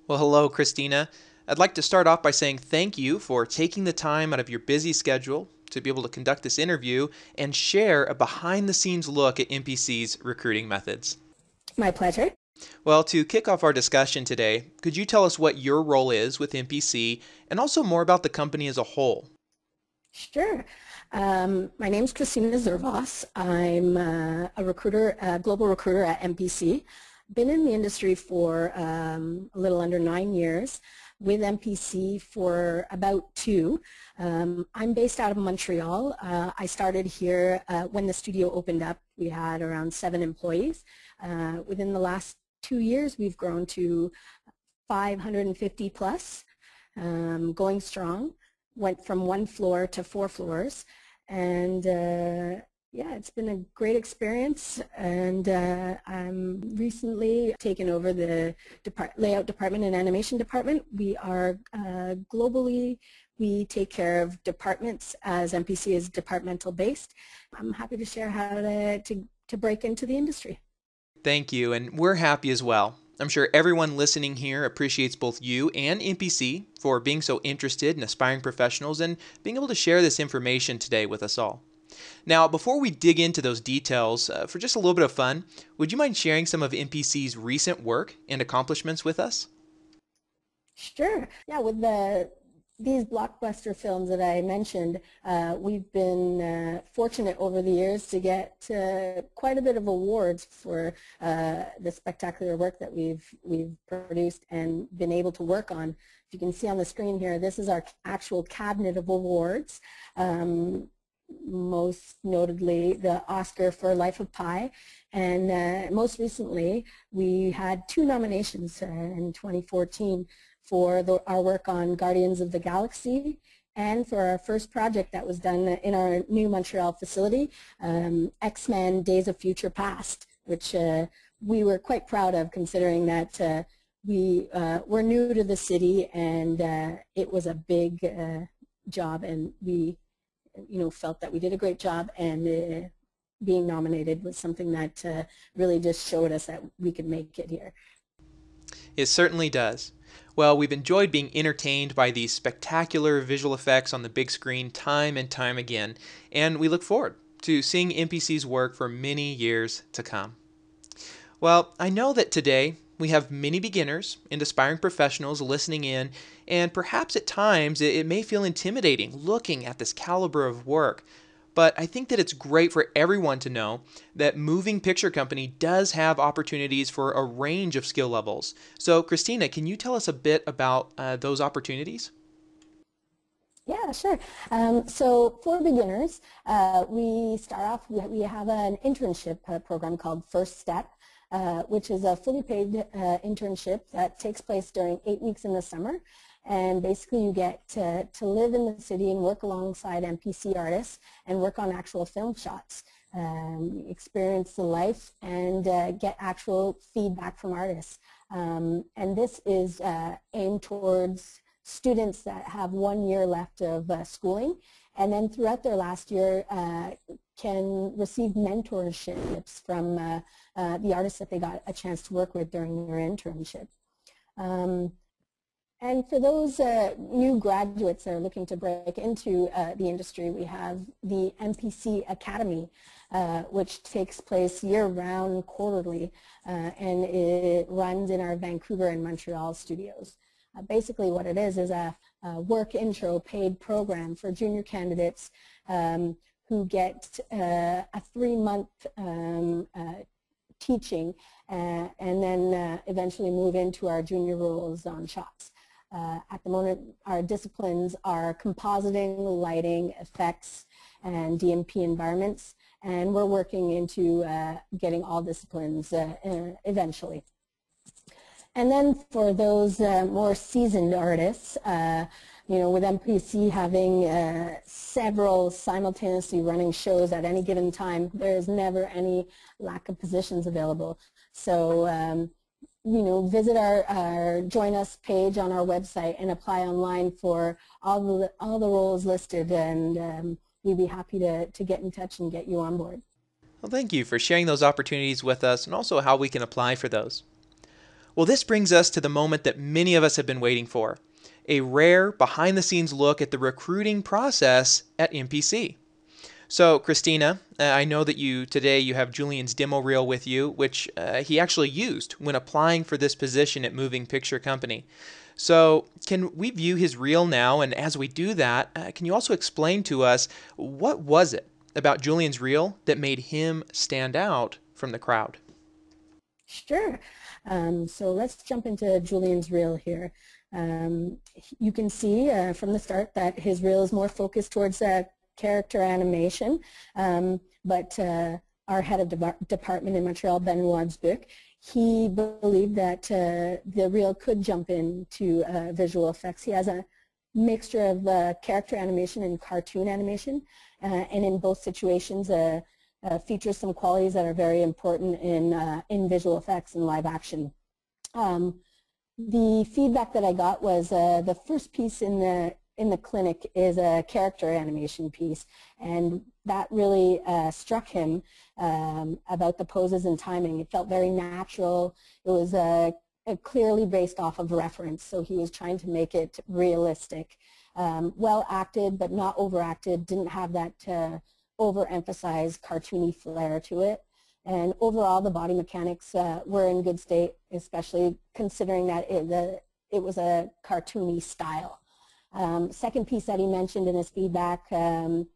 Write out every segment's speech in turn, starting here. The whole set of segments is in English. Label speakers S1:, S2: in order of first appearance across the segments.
S1: Well, hello, Christina. I'd like to start off by saying thank you for taking the time out of your busy schedule to be able to conduct this interview and share a behind-the-scenes look at MPC's recruiting methods.
S2: My pleasure.
S1: Well, to kick off our discussion today, could you tell us what your role is with MPC and also more about the company as a whole?
S2: Sure. My name is Christina Zervos. I'm a recruiter, a global recruiter at MPC. Been in the industry for a little under 9 years, with MPC for about 2. I'm based out of Montreal. I started here when the studio opened up. We had around 7 employees. Within the last 2 years, we've grown to 550 plus, going strong. Went from 1 floor to 4 floors, and yeah, it's been a great experience. And I'm recently taken over the layout department and animation department. We are globally, we take care of departments as MPC is departmental based. I'm happy to share how to break into the industry.
S1: Thank you, and we're happy as well. I'm sure everyone listening here appreciates both you and MPC for being so interested in aspiring professionals and being able to share this information today with us all. Now, before we dig into those details, for just a little bit of fun, would you mind sharing some of MPC's recent work and accomplishments with us?
S2: Sure. Yeah, with these blockbuster films that I mentioned, we've been fortunate over the years to get quite a bit of awards for the spectacular work that we've produced and been able to work on. If you can see on the screen here, this is our actual cabinet of awards. Most notably the Oscar for Life of Pi, and most recently we had 2 nominations in 2014 for our work on Guardians of the Galaxy and for our first project that was done in our new Montreal facility, X-Men Days of Future Past, which we were quite proud of, considering that we were new to the city, and it was a big job, and we felt that we did a great job, and being nominated was something that really just showed us that we could make it here.
S1: It certainly does. Well, we've enjoyed being entertained by these spectacular visual effects on the big screen time and time again, and we look forward to seeing MPC's work for many years to come. Well, I know that today we have many beginners and aspiring professionals listening in, and perhaps at times it may feel intimidating looking at this caliber of work. But I think that it's great for everyone to know that Moving Picture Company does have opportunities for a range of skill levels. So Christina, can you tell us a bit about those opportunities?
S2: Yeah, sure. So for beginners, we start off, we have an internship program called First Step, which is a fully paid internship that takes place during 8 weeks in the summer. And basically you get to live in the city and work alongside MPC artists and work on actual film shots, experience the life, and get actual feedback from artists. And this is aimed towards students that have 1 year left of schooling, and then throughout their last year can receive mentorships from the artists that they got a chance to work with during their internship. And for those new graduates that are looking to break into the industry, we have the MPC Academy, which takes place year-round, quarterly, and it runs in our Vancouver and Montreal studios. Basically what it is a work intro paid program for junior candidates who get a 3-month teaching and then eventually move into our junior roles on shots. At the moment, our disciplines are compositing, lighting, effects, and DMP environments, and we're working into getting all disciplines eventually. And then for those more seasoned artists, with MPC having several simultaneously running shows at any given time, there's never any lack of positions available. So visit our Join Us page on our website and apply online for all the roles listed, and we'd be happy to get in touch and get you on board.
S1: Well, thank you for sharing those opportunities with us and also how we can apply for those. Well, this brings us to the moment that many of us have been waiting for, a rare behind-the-scenes look at the recruiting process at MPC. So, Christina, I know that today you have Julian's demo reel with you, which he actually used when applying for this position at Moving Picture Company. So, can we view his reel now? And as we do that, can you also explain to us what was it about Julian's reel that made him stand out from the crowd?
S2: Sure. So let's jump into Julian's reel here. You can see from the start that his reel is more focused towards character animation, but our head of department in Montreal, Benoit's book, he believed that the reel could jump into visual effects. He has a mixture of character animation and cartoon animation, and in both situations features some qualities that are very important in visual effects and live action. The feedback that I got was the first piece in the clinic is a character animation piece, and that really struck him about the poses and timing. It felt very natural. It was clearly based off of reference, so he was trying to make it realistic. Well acted, but not overacted, didn't have that overemphasized cartoony flair to it. And overall, the body mechanics were in good state, especially considering that it was a cartoony style. Second piece that he mentioned in his feedback, that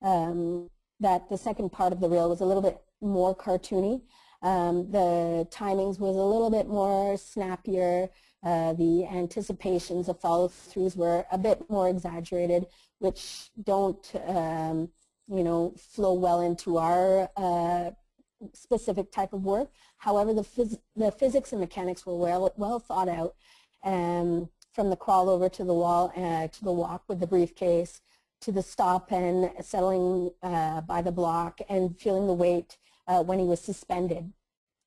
S2: the second part of the reel was a little bit more cartoony. The timings was a little bit more snappier. The anticipations of follow-throughs were a bit more exaggerated, which don't, flow well into our specific type of work. However, the physics and mechanics were well thought out. From the crawl over to the wall, to the walk with the briefcase, to the stop and settling by the block and feeling the weight when he was suspended.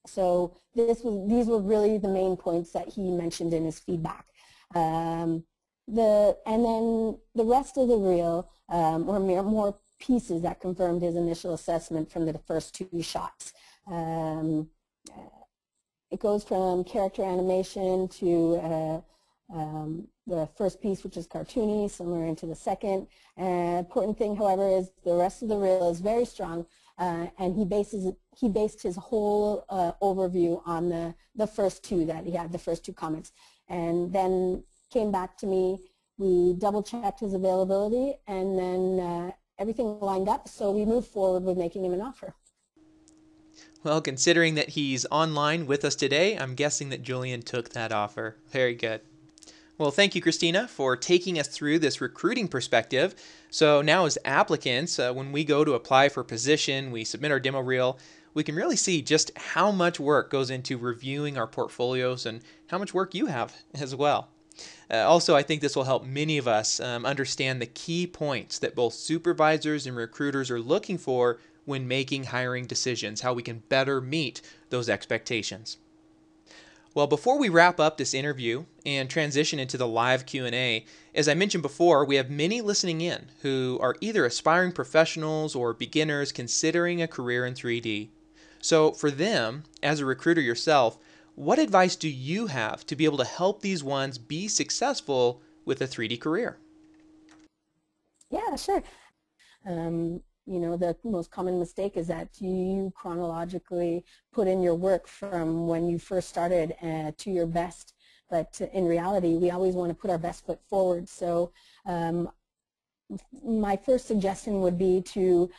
S2: So these were really the main points that he mentioned in his feedback. And then the rest of the reel were more pieces that confirmed his initial assessment from the first two shots. It goes from character animation to the first piece, which is cartoony, similar into the second. Important thing, however, is the rest of the reel is very strong, and he based his whole overview on the first two that he had, the first two comments, and then came back to me. We double-checked his availability, and then everything lined up, so we moved forward with making him an offer.
S1: Well, considering that he's online with us today, I'm guessing that Julian took that offer. Very good. Well, thank you, Christina, for taking us through this recruiting perspective. So now as applicants, when we go to apply for a position, we submit our demo reel, we can really see just how much work goes into reviewing our portfolios and how much work you have as well. Also, I think this will help many of us understand the key points that both supervisors and recruiters are looking for when making hiring decisions, how we can better meet those expectations. Well, before we wrap up this interview and transition into the live Q&A, as I mentioned before, we have many listening in who are either aspiring professionals or beginners considering a career in 3D. So for them, as a recruiter yourself, what advice do you have to be able to help these ones be successful with a 3D career?
S2: Yeah, sure. The most common mistake is that you chronologically put in your work from when you first started to your best. But in reality, we always want to put our best foot forward. So my first suggestion would be to,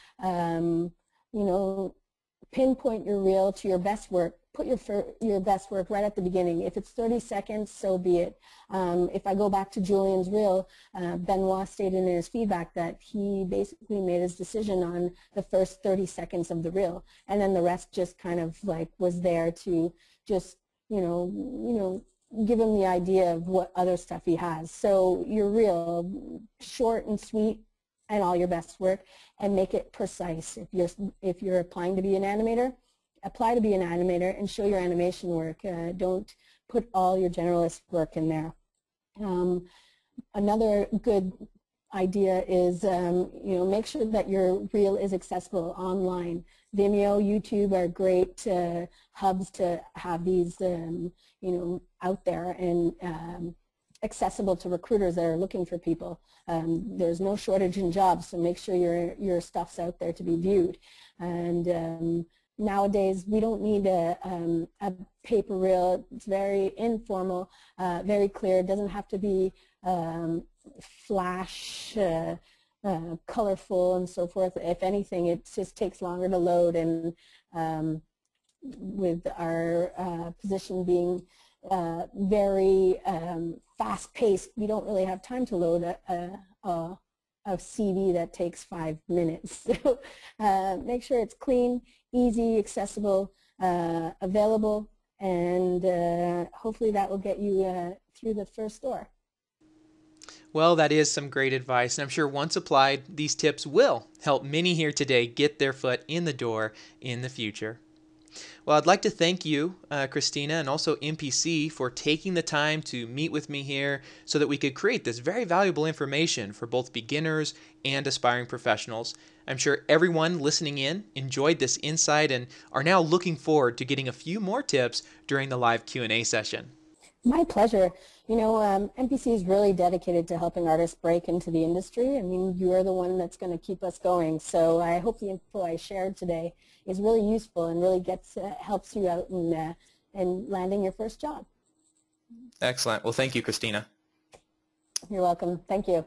S2: pinpoint your reel to your best work. Put your best work right at the beginning. If it's 30 seconds, so be it. If I go back to Julian's reel, Benoit stated in his feedback that he basically made his decision on the first 30 seconds of the reel, and then the rest just kind of like was there to just, give him the idea of what other stuff he has. So your reel, short and sweet, and all your best work, and make it precise. If you're applying to be an animator, apply to be an animator and show your animation work. Don't put all your generalist work in there. Another good idea is, make sure that your reel is accessible online. Vimeo, YouTube are great hubs to have these, out there and accessible to recruiters that are looking for people. There's no shortage in jobs, so make sure your stuff's out there to be viewed. And nowadays, we don't need a paper reel. It's very informal, very clear. It doesn't have to be flash, colorful, and so forth. If anything, it just takes longer to load. And with our position being very fast-paced, we don't really have time to load a CV that takes 5 minutes. So make sure it's clean, easy, accessible, available, and hopefully that will get you through the first door.
S1: Well, that is some great advice, and I'm sure once applied, these tips will help many here today get their foot in the door in the future. Well, I'd like to thank you, Christina, and also MPC for taking the time to meet with me here so that we could create this very valuable information for both beginners and aspiring professionals. I'm sure everyone listening in enjoyed this insight and are now looking forward to getting a few more tips during the live Q&A session.
S2: My pleasure. MPC is really dedicated to helping artists break into the industry. I mean, you are the one that's going to keep us going. So I hope the info I shared today is really useful and really helps you out in landing your first job.
S1: Excellent. Well, thank you, Christina.
S2: You're welcome. Thank you.